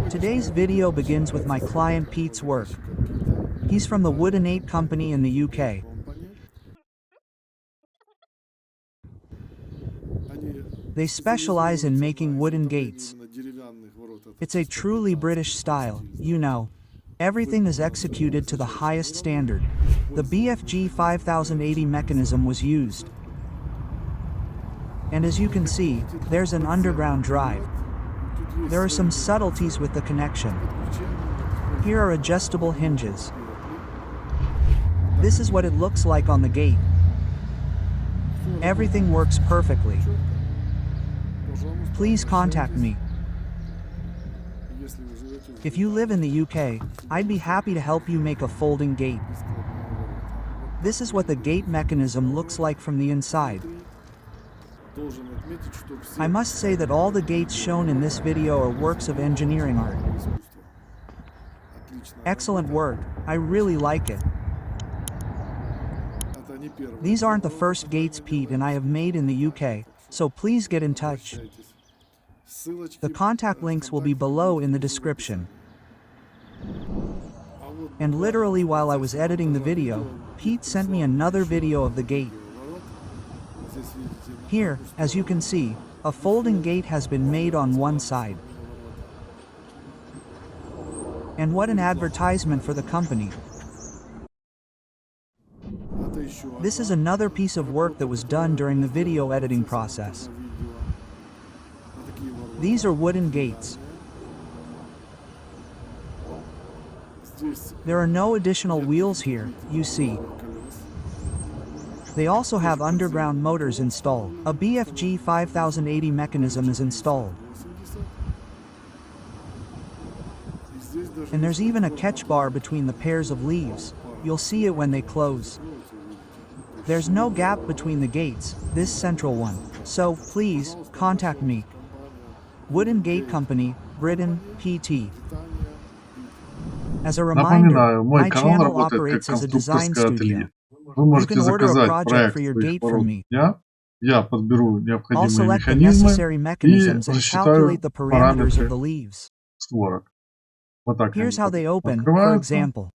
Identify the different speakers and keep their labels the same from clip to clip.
Speaker 1: Today's video begins with my client Pete's work. He's from the Bifoldinggate company in the UK. They specialize in making wooden gates. It's a truly British style, you know. Everything is executed to the highest standard. The BFG 5080 mechanism was used. And as you can see, there's an underground drive. There are some subtleties with the connection. Here are adjustable hinges. This is what it looks like on the gate. Everything works perfectly. Please contact me. If you live in the UK, I'd be happy to help you make a folding gate. This is what the gate mechanism looks like from the inside. I must say that all the gates shown in this video are works of engineering art. Excellent work, I really like it. These aren't the first gates Pete and I have made in the UK, so please get in touch. The contact links will be below in the description. And literally while I was editing the video, Pete sent me another video of the gate. Here, as you can see, a folding gate has been made on one side. And what an advertisement for the company. This is another piece of work that was done during the video editing process. These are wooden gates. There are no additional wheels here, you see. They also have underground motors installed. A BFG 5080 mechanism is installed. And there's even a catch bar between the pairs of leaves. You'll see it when they close. There's no gap between the gates, this central one. So, please, contact me. Bifoldinggate Company, Britain, PT. As a reminder, my channel operates as a design studio.
Speaker 2: Вы можете заказать проект своих ворот дня, я подберу необходимые механизмы и рассчитаю параметры створок. Вот так они открываются.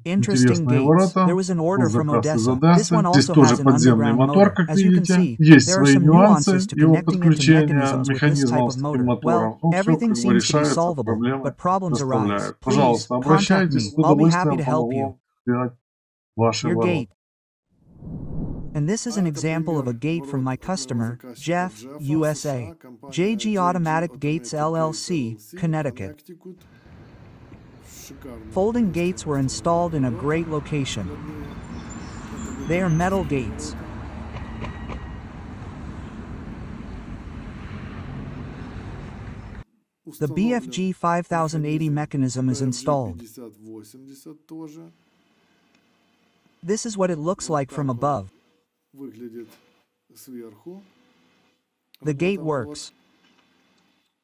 Speaker 2: Интересные ворота, он заказ из Одессы. Здесь тоже подземный мотор, как видите. Есть свои нюансы его подключения механизмов с таким мотором. Ну, все как бы решается, проблемы доставляют. Пожалуйста, обращайтесь, с удовольствием помогу сделать ваши ворота.
Speaker 1: And this is an example of a gate from my customer, Jeff, USA. JG Automatic Gates LLC, Connecticut. Folding gates were installed in a great location. They are metal gates. The BFG 5080 mechanism is installed. This is what it looks like from above. The gate works.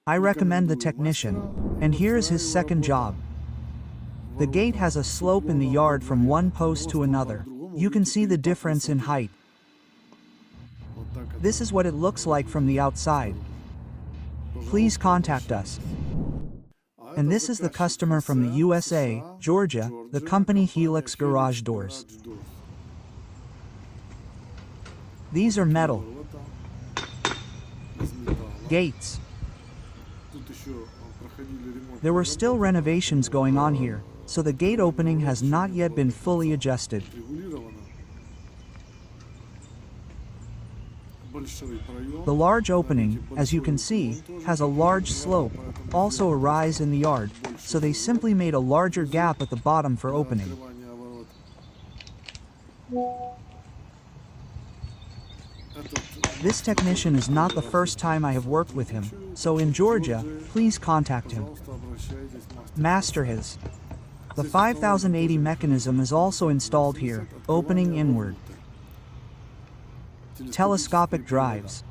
Speaker 1: I recommend the technician, and here is his second job. The gate has a slope in the yard from one post to another. You can see the difference in height. This is what it looks like from the outside. Please contact us. And this is the customer from the USA, Georgia, the company Helix Garage Doors. These are metal gates. There were still renovations going on here, so the gate opening has not yet been fully adjusted. The large opening, as you can see, has a large slope, also a rise in the yard, so they simply made a larger gap at the bottom for opening. This technician is not the first time I have worked with him, so in Georgia, please contact him. Master his. The 5080 mechanism is also installed here, opening inward. Telescopic drives.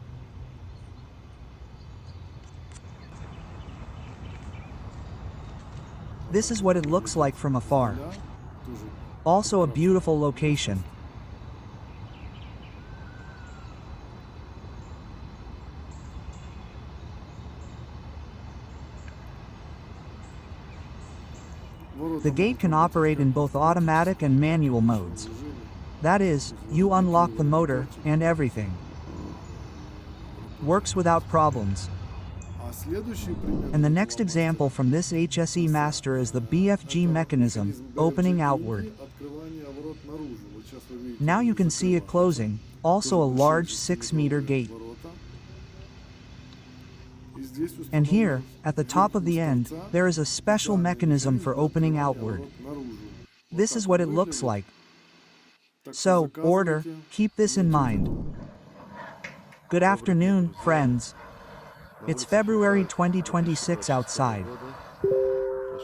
Speaker 1: This is what it looks like from afar. Also a beautiful location. The gate can operate in both automatic and manual modes. That is, you unlock the motor, and everything works without problems. And the next example from this HSE master is the BFG mechanism, opening outward. Now you can see it closing, also a large 6-meter gate. And here, at the top of the end, there is a special mechanism for opening outward. This is what it looks like. So, order, keep this in mind. Good afternoon, friends. It's February 2026 outside.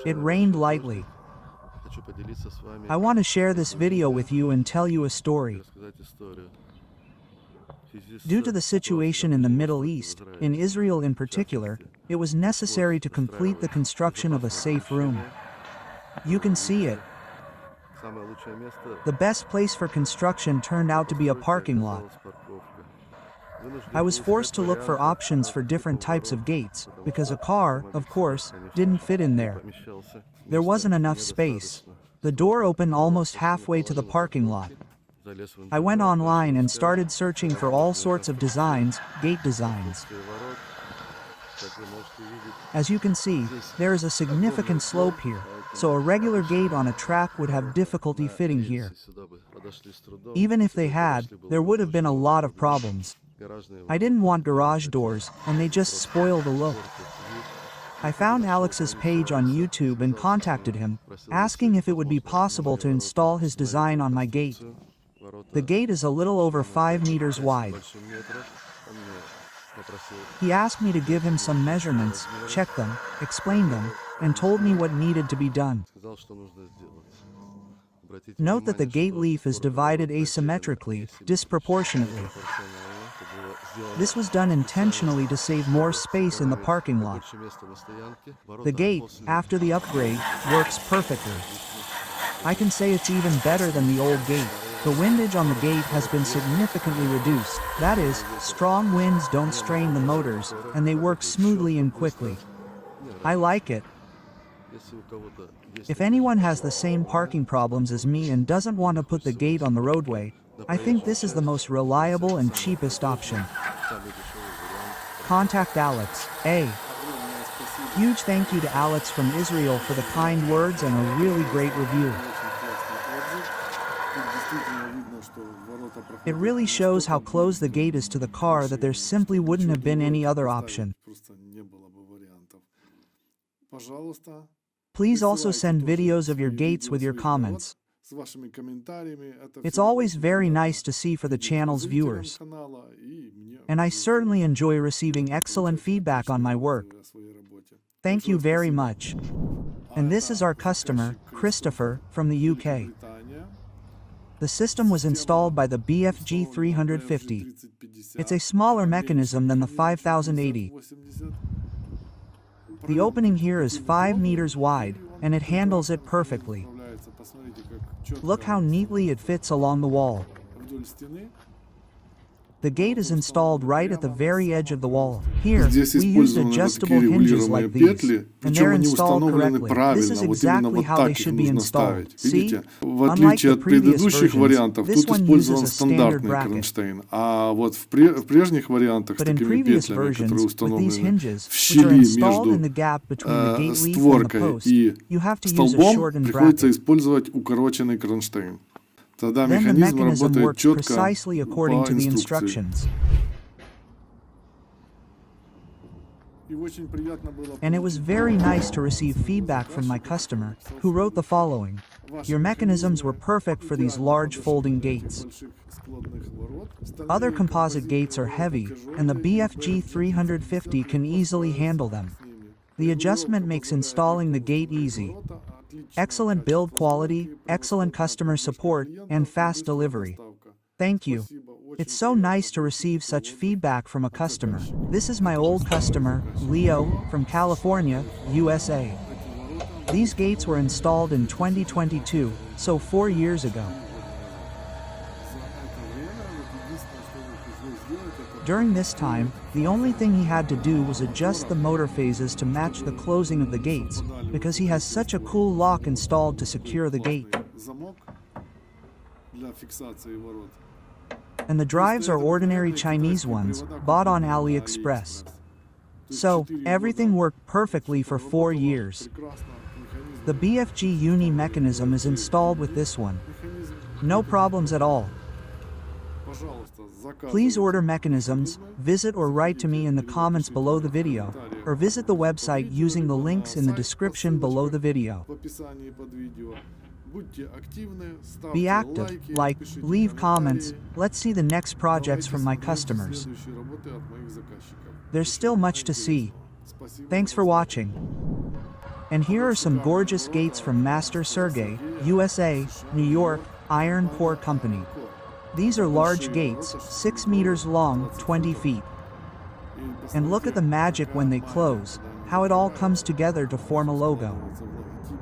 Speaker 1: It rained lightly. I want to share this video with you and tell you a story. Due to the situation in the Middle East, in Israel in particular, it was necessary to complete the construction of a safe room. You can see it. The best place for construction turned out to be a parking lot. I was forced to look for options for different types of gates, because a car, of course, didn't fit in there. There wasn't enough space. The door opened almost halfway to the parking lot. I went online and started searching for all sorts of designs, gate designs. As you can see, there is a significant slope here, so a regular gate on a track would have difficulty fitting here. Even if they had, there would have been a lot of problems. I didn't want garage doors, and they just spoil the look. I found Alex's page on YouTube and contacted him, asking if it would be possible to install his design on my gate. The gate is a little over 5 meters wide. He asked me to give him some measurements, check them, explain them, and told me what needed to be done. Note that the gate leaf is divided asymmetrically, disproportionately. This was done intentionally to save more space in the parking lot. The gate, after the upgrade, works perfectly. I can say it's even better than the old gate. The windage on the gate has been significantly reduced. That is, strong winds don't strain the motors, and they work smoothly and quickly. I like it. If anyone has the same parking problems as me and doesn't want to put the gate on the roadway, I think this is the most reliable and cheapest option. Contact Alex. Huge thank you to Alex from Israel for the kind words and a really great review. It really shows how close the gate is to the car that there simply wouldn't have been any other option. Please also send videos of your gates with your comments. It's always very nice to see for the channel's viewers. And I certainly enjoy receiving excellent feedback on my work. Thank you very much. And this is our customer, Christopher, from the UK. The system was installed by the BFG 350. It's a smaller mechanism than the 5080. The opening here is 5 meters wide, and it handles it perfectly. Look how neatly it fits along the wall. The gate is installed right at the very edge of the wall. Here, we used adjustable hinges like these, and they're installed correctly. This is exactly how they should be installed. See? Unlike the previous versions, this one uses a standard bracket. But in previous versions, with these hinges, which are installed in the gap between the gate leaf and the post, you have to use a shortened bracket. Then the mechanism works precisely according to the instructions. And it was very nice to receive feedback from my customer, who wrote the following: "Your mechanisms were perfect for these large folding gates. Other composite gates are heavy, and the BFG 350 can easily handle them. The adjustment makes installing the gate easy. Excellent build quality, excellent customer support, and fast delivery. Thank you. It's so nice to receive such feedback from a customer." This is my old customer, Leo, from California, USA. These gates were installed in 2022, so 4 years ago. During this time, the only thing he had to do was adjust the motor phases to match the closing of the gates, because he has such a cool lock installed to secure the gate. And the drives are ordinary Chinese ones, bought on AliExpress. So, everything worked perfectly for 4 years. The BFGUni mechanism is installed with this one. No problems at all. Please order mechanisms, visit or write to me in the comments below the video, or visit the website using the links in the description below the video. Be active, like, leave comments, let's see the next projects from my customers. There's still much to see. Thanks for watching. And here are some gorgeous gates from Master Sergey, USA, New York, Iron Pour Company. These are large gates, 6 meters long, 20 feet. And look at the magic when they close, how it all comes together to form a logo.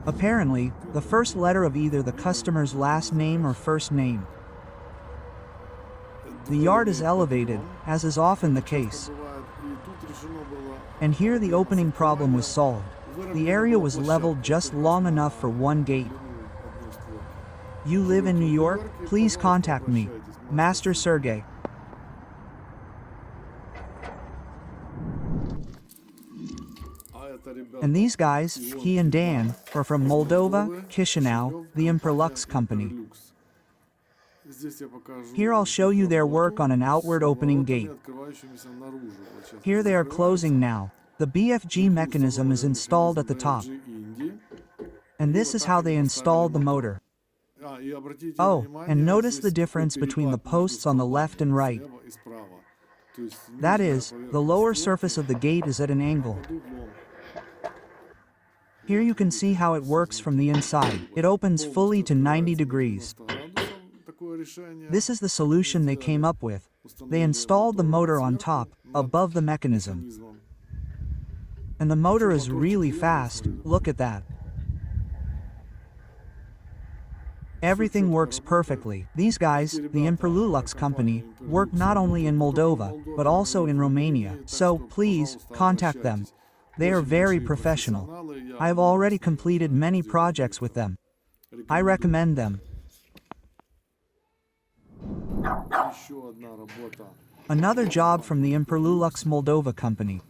Speaker 1: Apparently, the first letter of either the customer's last name or first name. The yard is elevated, as is often the case. And here the opening problem was solved. The area was leveled just long enough for one gate. You live in New York? Please contact me, Master Sergey. And these guys, he and Dan, are from Moldova, Chisinau, the Imperlux company. Here I'll show you their work on an outward opening gate. Here they are closing now. The BFG mechanism is installed at the top. And this is how they installed the motor. Oh, and notice the difference between the posts on the left and right. That is, the lower surface of the gate is at an angle. Here you can see how it works from the inside. It opens fully to 90 degrees. This is the solution they came up with. They installed the motor on top, above the mechanism. And the motor is really fast, look at that. Everything works perfectly. These guys, the Bifoldinggatemechanism company, work not only in Moldova, but also in Romania, so please, contact them. They are very professional. I have already completed many projects with them. I recommend them. Another job from the Bifoldinggatemechanism Moldova company.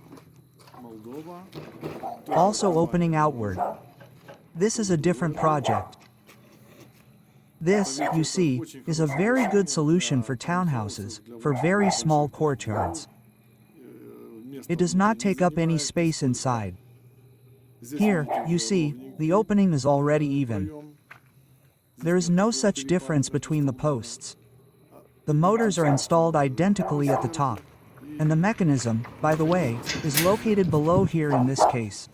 Speaker 1: Also opening outward. This is a different project. This, you see, is a very good solution for townhouses, for very small courtyards. It does not take up any space inside. Here, you see, the opening is already even. There is no such difference between the posts. The motors are installed identically at the top. And the mechanism, by the way, is located below here in this case.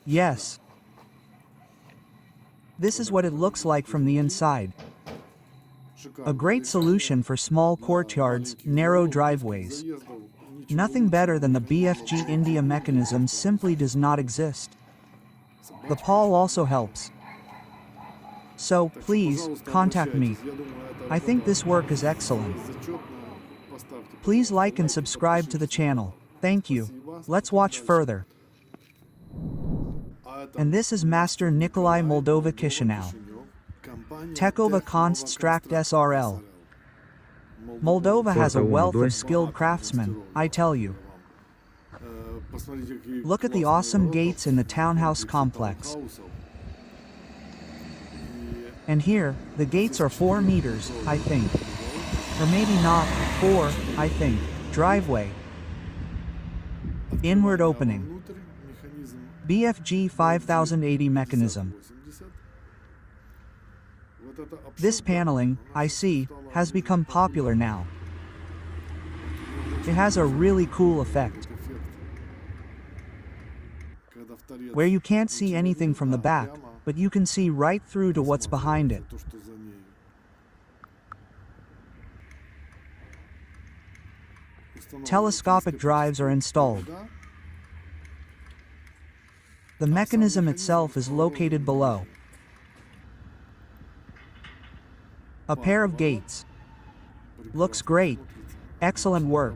Speaker 1: Yes. This is what it looks like from the inside. A great solution for small courtyards, narrow driveways. Nothing better than the BFG India mechanism simply does not exist. The PAL also helps. So, please, contact me. I think this work is excellent. Please like and subscribe to the channel. Thank you. Let's watch further. And this is Master Nikolai Moldova Chisinau. Tekova Konststrakt SRL. Moldova has a wealth of skilled craftsmen, I tell you. Look at the awesome gates in the townhouse complex. And here, the gates are 4 meters, I think. Or maybe not, 4, I think. Driveway. Inward opening. BFG 5080 mechanism. This paneling, I see, has become popular now. It has a really cool effect. Where you can't see anything from the back, but you can see right through to what's behind it. Telescopic drives are installed. The mechanism itself is located below. A pair of gates. Looks great. Excellent work.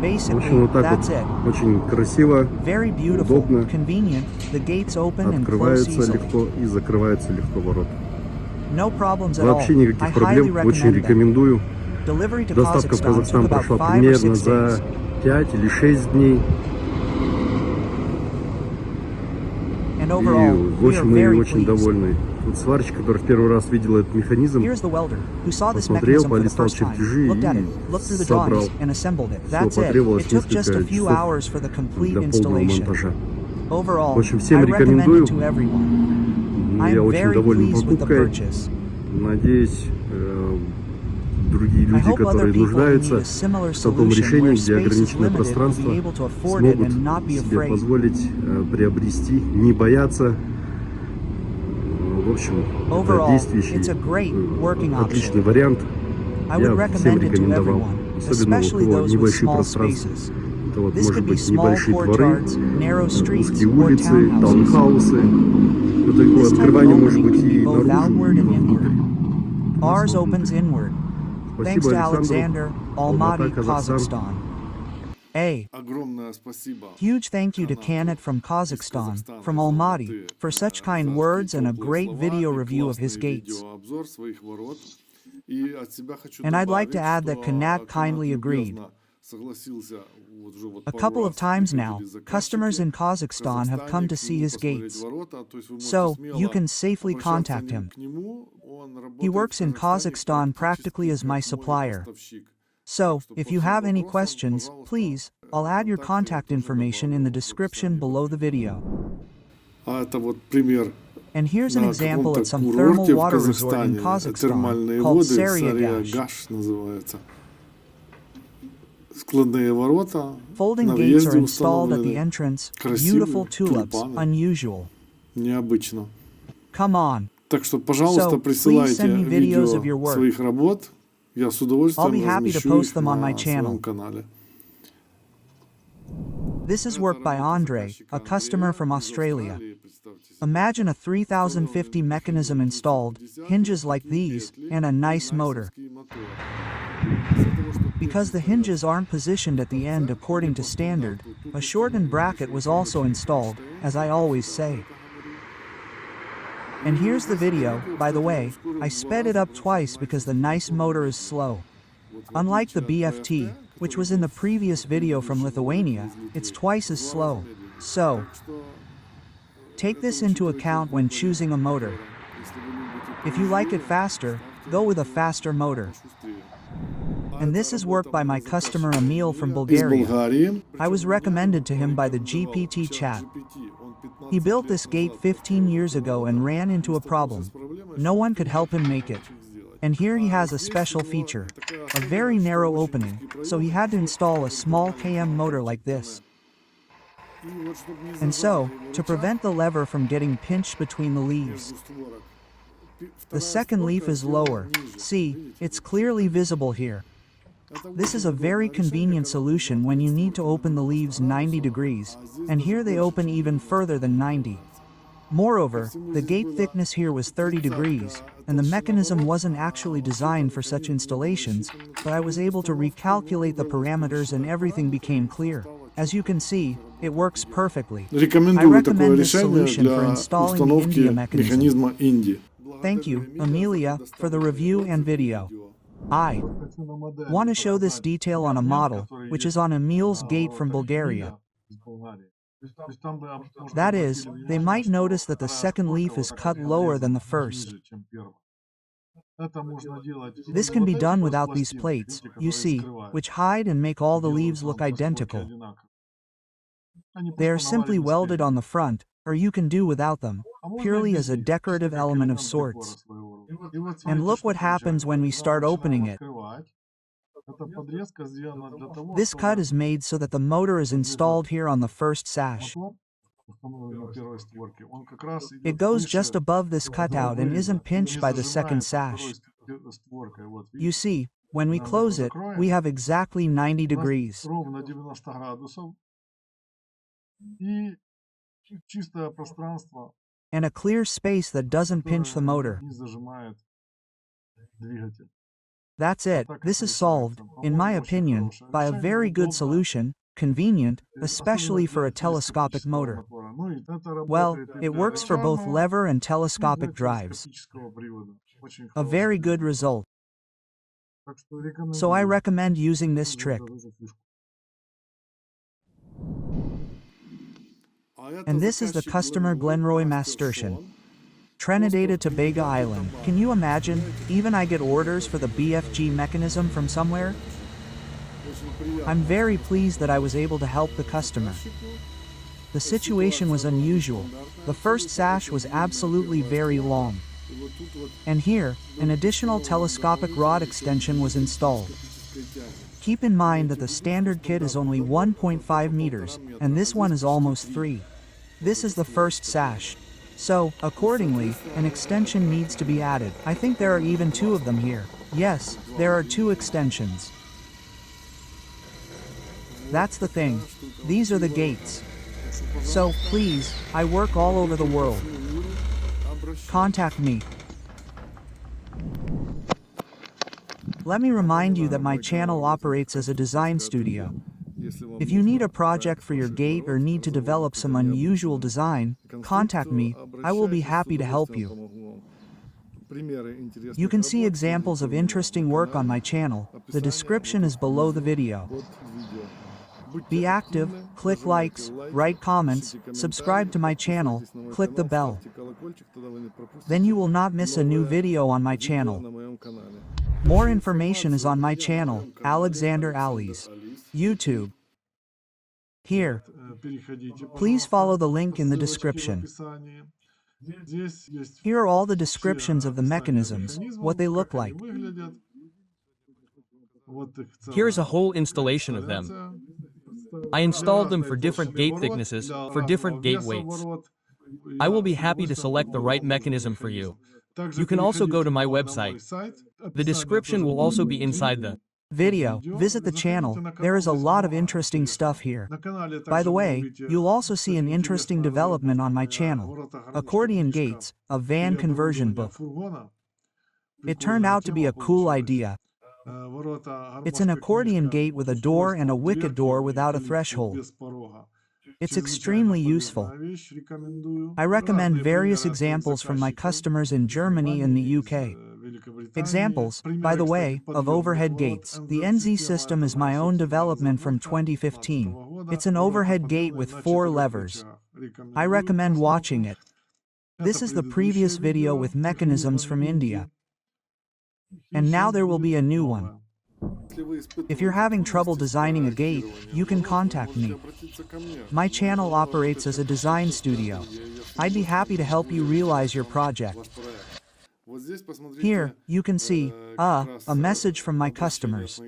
Speaker 1: Basically, that's it.
Speaker 3: Очень красиво,
Speaker 1: Very beautiful,
Speaker 3: удобно,
Speaker 1: convenient. The gates open and close
Speaker 3: открывается
Speaker 1: easily.
Speaker 3: легко и закрывается легко ворот.
Speaker 1: No problems at all.
Speaker 3: Вообще
Speaker 1: I
Speaker 3: никаких
Speaker 1: highly
Speaker 3: проблем, очень
Speaker 1: recommend them.
Speaker 3: рекомендую.
Speaker 1: Delivery to
Speaker 3: Доставка в
Speaker 1: Kazakhstan took
Speaker 3: Казахстан
Speaker 1: about
Speaker 3: прошла
Speaker 1: 5 or
Speaker 3: примерно
Speaker 1: 6
Speaker 3: за
Speaker 1: days.
Speaker 3: 5 или 6 дней.
Speaker 1: And
Speaker 3: И,
Speaker 1: overall,
Speaker 3: в
Speaker 1: we are
Speaker 3: общем, мы
Speaker 1: very
Speaker 3: очень
Speaker 1: pleased.
Speaker 3: довольны. Тут сварщик, который в первый раз видел этот механизм,
Speaker 1: Here's the welder, who saw this
Speaker 3: посмотрел,
Speaker 1: mechanism for the
Speaker 3: полистал
Speaker 1: first time,
Speaker 3: чертежи
Speaker 1: looked at
Speaker 3: и
Speaker 1: it, looked through the
Speaker 3: собрал.
Speaker 1: drawings, and assembled it.
Speaker 3: Все,
Speaker 1: That's it.
Speaker 3: потребовалось
Speaker 1: It took just
Speaker 3: несколько
Speaker 1: a few
Speaker 3: часов
Speaker 1: hours for the complete
Speaker 3: для полного
Speaker 1: installation.
Speaker 3: монтажа.
Speaker 1: Overall,
Speaker 3: В общем,
Speaker 1: I
Speaker 3: всем
Speaker 1: recommend
Speaker 3: рекомендую.
Speaker 1: it to everyone. I
Speaker 3: Я
Speaker 1: am
Speaker 3: очень
Speaker 1: very
Speaker 3: доволен
Speaker 1: pleased with the
Speaker 3: покупкой.
Speaker 1: purchase.
Speaker 3: Надеюсь, другие
Speaker 1: I
Speaker 3: люди,
Speaker 1: hope other
Speaker 3: которые
Speaker 1: people who need
Speaker 3: нуждаются
Speaker 1: a similar
Speaker 3: в таком
Speaker 1: solution
Speaker 3: решении,
Speaker 1: where
Speaker 3: где
Speaker 1: space is
Speaker 3: ограниченное
Speaker 1: limited will
Speaker 3: пространство,
Speaker 1: be able to afford it
Speaker 3: смогут
Speaker 1: and not be
Speaker 3: себе
Speaker 1: afraid.
Speaker 3: позволить приобрести, не бояться. В общем, это
Speaker 1: Overall,
Speaker 3: действующий,
Speaker 1: it's a great working
Speaker 3: отличный
Speaker 1: option.
Speaker 3: вариант.
Speaker 1: I
Speaker 3: Я
Speaker 1: would
Speaker 3: всем
Speaker 1: recommend it to
Speaker 3: рекомендовал.
Speaker 1: everyone,
Speaker 3: Особенно у
Speaker 1: especially
Speaker 3: кого
Speaker 1: those with
Speaker 3: небольшие
Speaker 1: small
Speaker 3: пространства.
Speaker 1: spaces.
Speaker 3: Это вот
Speaker 1: This
Speaker 3: может
Speaker 1: could be
Speaker 3: быть
Speaker 1: small
Speaker 3: небольшие дворы,
Speaker 1: courtyards, narrow streets,
Speaker 3: узкие
Speaker 1: or
Speaker 3: улицы,
Speaker 1: townhouses.
Speaker 3: таунхаусы. Вот такое
Speaker 1: This type of
Speaker 3: открывание может
Speaker 1: opening
Speaker 3: быть
Speaker 1: can be
Speaker 3: и
Speaker 1: both
Speaker 3: наружу,
Speaker 1: outward
Speaker 3: и
Speaker 1: and
Speaker 3: вовнутрь.
Speaker 1: inward. Ours opens inward. Thanks
Speaker 3: Спасибо
Speaker 1: to
Speaker 3: Александру.
Speaker 1: Alexander,
Speaker 3: Алмата,
Speaker 1: Almaty,
Speaker 3: Казахстан.
Speaker 1: A
Speaker 2: Огромное спасибо.
Speaker 1: huge thank you to Kanat from Kazakhstan, from Almaty, for such kind words and a great video review of his gates. And I'd like to add that Kanat kindly agreed. A couple of times now, customers in Kazakhstan have come to see his gates. So, you can safely contact him. He works in Kazakhstan practically as my supplier. So, if you have any questions, please, I'll add your contact information in the description below the video. And here's an example at some thermal water resort in Kazakhstan called Saryagash. Folding gates are installed at the entrance, beautiful tulips, unusual. Come on.
Speaker 2: So, please send me videos of your work.
Speaker 1: I'll be happy to post them on my channel. This is work by Andre, a customer from Australia. Imagine a 3050 mechanism installed, hinges like these, and a nice motor. Because the hinges aren't positioned at the end according to standard, a shortened bracket was also installed, as I always say. And here's the video. By the way, I sped it up twice because the nice motor is slow. Unlike the BFT, which was in the previous video from Lithuania, it's twice as slow. So, take this into account when choosing a motor. If you like it faster, go with a faster motor. And this is work by my customer Emil from Bulgaria. I was recommended to him by the GPT chat. He built this gate 15 years ago and ran into a problem. No one could help him make it. And here he has a special feature, a very narrow opening, so he had to install a small KM motor like this. And so, to prevent the lever from getting pinched between the leaves, the second leaf is lower. See, it's clearly visible here. This is a very convenient solution when you need to open the leaves 90 degrees, and here they open even further than 90. Moreover, the gate thickness here was 30 degrees, and the mechanism wasn't actually designed for such installations, but I was able to recalculate the parameters and everything became clear. As you can see, it works perfectly. I recommend this solution for installing the India mechanism. Thank you, Amelia, for the review and video. I want to show this detail on a model, which is on Emil's gate from Bulgaria. That is, they might notice that the second leaf is cut lower than the first. This can be done without these plates, you see, which hide and make all the leaves look identical. They are simply welded on the front, or you can do without them, purely as a decorative element of sorts. And look what happens when we start opening it. This cut is made so that the motor is installed here on the first sash. It goes just above this cutout and isn't pinched by the second sash. You see, when we close it, we have exactly 90 degrees. And a clear space that doesn't pinch the motor. That's it, this is solved, in my opinion, by a very good solution, convenient, especially for a telescopic motor. Well, it works for both lever and telescopic drives. A very good result. So I recommend using this trick. And this is the customer Glenroy Masterson. Trinidad and Tobago Island. Can you imagine? Even I get orders for the BFG mechanism from somewhere? I'm very pleased that I was able to help the customer. The situation was unusual. The first sash was absolutely very long. And here, an additional telescopic rod extension was installed. Keep in mind that the standard kit is only 1.5 meters, and this one is almost 3. This is the first sash. So, accordingly, an extension needs to be added. I think there are even 2 of them here. Yes, there are 2 extensions. That's the thing. These are the gates. So, please, I work all over the world. Contact me. Let me remind you that my channel operates as a design studio. If you need a project for your gate or need to develop some unusual design, contact me, I will be happy to help you. You can see examples of interesting work on my channel. The description is below the video. Be active, click likes, write comments, subscribe to my channel, click the bell. Then you will not miss a new video on my channel. More information is on my channel, Alexander Ali's YouTube. Here. Please follow the link in the description. Here are all the descriptions of the mechanisms, what they look like.
Speaker 4: Here's a whole installation of them. I installed them for different gate thicknesses, for different gate weights. I will be happy to select the right mechanism for you. You can also go to my website. The description will also be inside the
Speaker 1: video. Visit the channel, there is a lot of interesting stuff here. By the way, you'll also see an interesting development on my channel. Accordion gates, a van conversion book. It turned out to be a cool idea. It's an accordion gate with a door and a wicket door without a threshold. It's extremely useful. I recommend various examples from my customers in Germany and the UK. Examples, by the way, of overhead gates. The NZ system is my own development from 2015. It's an overhead gate with 4 levers. I recommend watching it. This is the previous video with mechanisms from India. And now there will be a new one. If you're having trouble designing a gate, you can contact me. My channel operates as a design studio. I'd be happy to help you realize your project. Here, you can see, a message from my customers.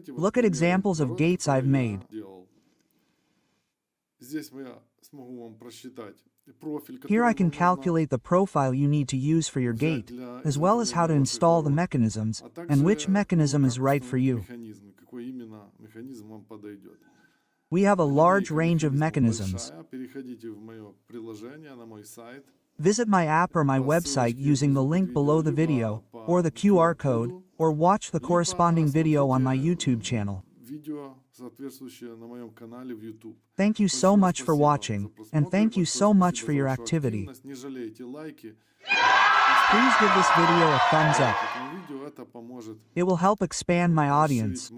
Speaker 1: Look at examples of gates I've made. Here I can calculate the profile you need to use for your gate, as well as how to install the mechanisms, and which mechanism is right for you. We have a large range of mechanisms. Visit my app or my website using the link below the video, or the QR code, or watch the corresponding video on my YouTube channel. Thank you so much for watching, and thank you so much for your activity. Please give this video a thumbs up. It will help expand my audience.